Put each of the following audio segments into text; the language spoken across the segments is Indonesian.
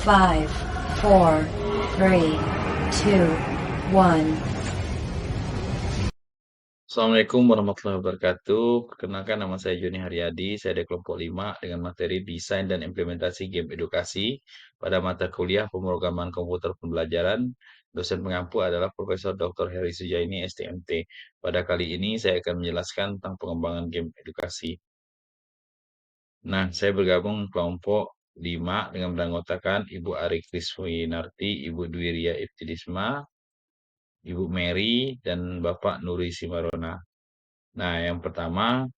5, 4, 3, 2, 1. Assalamualaikum warahmatullahi wabarakatuh. Perkenalkan nama saya Joni Haryadi, saya dari kelompok 5 dengan materi desain dan implementasi game edukasi pada mata kuliah pemrograman komputer pembelajaran. Dosen pengampu adalah Profesor Dr. Heri Sujaini, STMT. Pada kali ini saya akan menjelaskan tentang pengembangan game edukasi. Nah, saya bergabung kelompok 5 dengan beranggotakan Ibu Ari Kriswinarti, Ibu Dwi Ria Iftidisma, Ibu Mary, dan Bapak Nuri Simarona. Nah, yang pertama,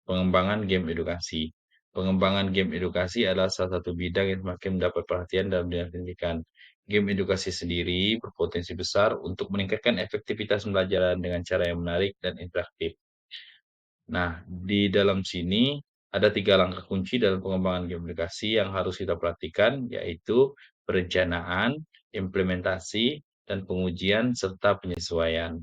pengembangan game edukasi. Pengembangan game edukasi adalah salah satu bidang yang semakin mendapat perhatian dalam dunia pendidikan. Game edukasi sendiri berpotensi besar untuk meningkatkan efektivitas pembelajaran dengan cara yang menarik dan interaktif. Nah, di dalam sini ada 3 langkah kunci dalam pengembangan game edukasi yang harus kita perhatikan, yaitu perencanaan, implementasi, dan pengujian serta penyesuaian.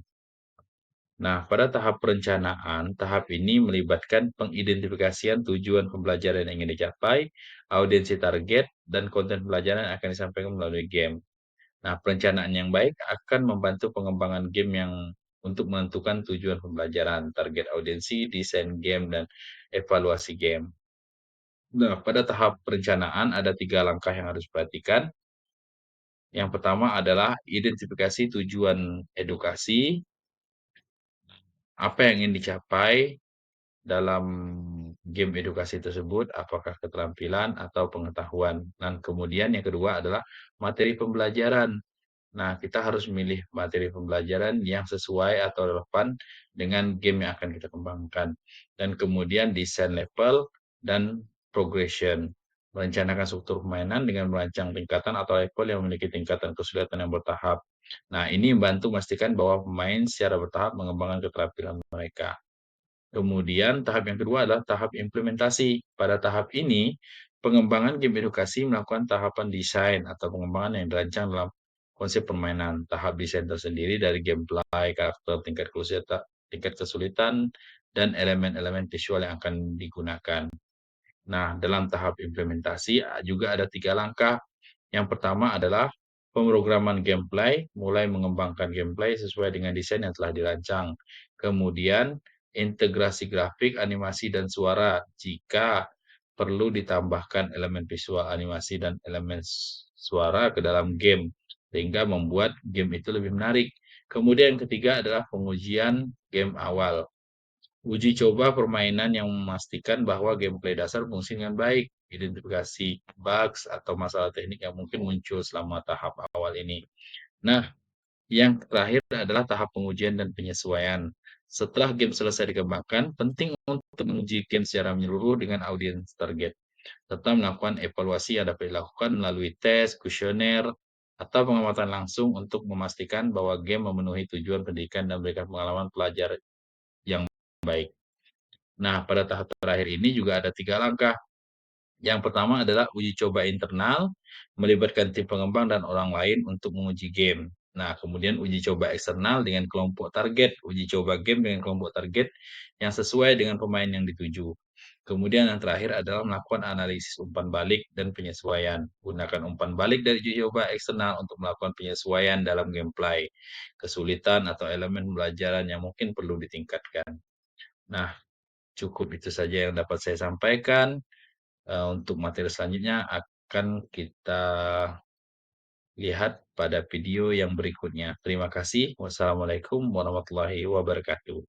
Nah, pada tahap perencanaan, tahap ini melibatkan pengidentifikasian tujuan pembelajaran yang ingin dicapai, audiensi target, dan konten pembelajaran yang akan disampaikan melalui game. Nah, perencanaan yang baik akan membantu pengembangan game yang untuk menentukan tujuan pembelajaran, target audiensi, desain game, dan evaluasi game. Nah, pada tahap perencanaan ada 3 langkah yang harus diperhatikan. Yang pertama adalah identifikasi tujuan edukasi, apa yang ingin dicapai dalam game edukasi tersebut, apakah keterampilan atau pengetahuan. Dan kemudian yang kedua adalah materi pembelajaran. Nah, kita harus memilih materi pembelajaran yang sesuai atau relevan dengan game yang akan kita kembangkan. Dan kemudian desain level dan progression. Merencanakan struktur permainan dengan merancang tingkatan atau level yang memiliki tingkatan kesulitan yang bertahap. Nah, ini membantu memastikan bahwa pemain secara bertahap mengembangkan keterampilan mereka. Kemudian tahap yang kedua adalah tahap implementasi. Pada tahap ini, pengembangan game edukasi melakukan tahapan desain atau pengembangan yang dirancang dalam konsep permainan. Tahap desain tersendiri dari gameplay, karakter, tingkat kesulitan, dan elemen-elemen visual yang akan digunakan. Nah, dalam tahap implementasi juga ada 3 langkah. Yang pertama adalah pemrograman gameplay, mulai mengembangkan gameplay sesuai dengan desain yang telah dirancang. Kemudian integrasi grafik, animasi, dan suara jika perlu ditambahkan elemen visual, animasi, dan elemen suara ke dalam game, sehingga membuat game itu lebih menarik. Kemudian yang ketiga adalah pengujian game awal. Uji coba permainan yang memastikan bahwa gameplay dasar fungsi dengan baik, identifikasi bugs atau masalah teknik yang mungkin muncul selama tahap awal ini. Nah, yang terakhir adalah tahap pengujian dan penyesuaian. Setelah game selesai dikembangkan, penting untuk menguji game secara menyeluruh dengan audiens target, serta melakukan evaluasi yang dapat dilakukan melalui tes, kuesioner, atau pengamatan langsung untuk memastikan bahwa game memenuhi tujuan pendidikan dan memberikan pengalaman pelajar yang baik. Nah, pada tahap terakhir ini juga ada 3 langkah. Yang pertama adalah uji coba internal, melibatkan tim pengembang dan orang lain untuk menguji game. Nah, kemudian uji coba eksternal dengan kelompok target, uji coba game dengan kelompok target yang sesuai dengan pemain yang dituju. Kemudian yang terakhir adalah melakukan analisis umpan balik dan penyesuaian. Gunakan umpan balik dari uji coba eksternal untuk melakukan penyesuaian dalam gameplay, kesulitan atau elemen pembelajaran yang mungkin perlu ditingkatkan. Nah, cukup itu saja yang dapat saya sampaikan. Untuk materi selanjutnya akan kita lihat pada video yang berikutnya. Terima kasih. Wassalamualaikum warahmatullahi wabarakatuh.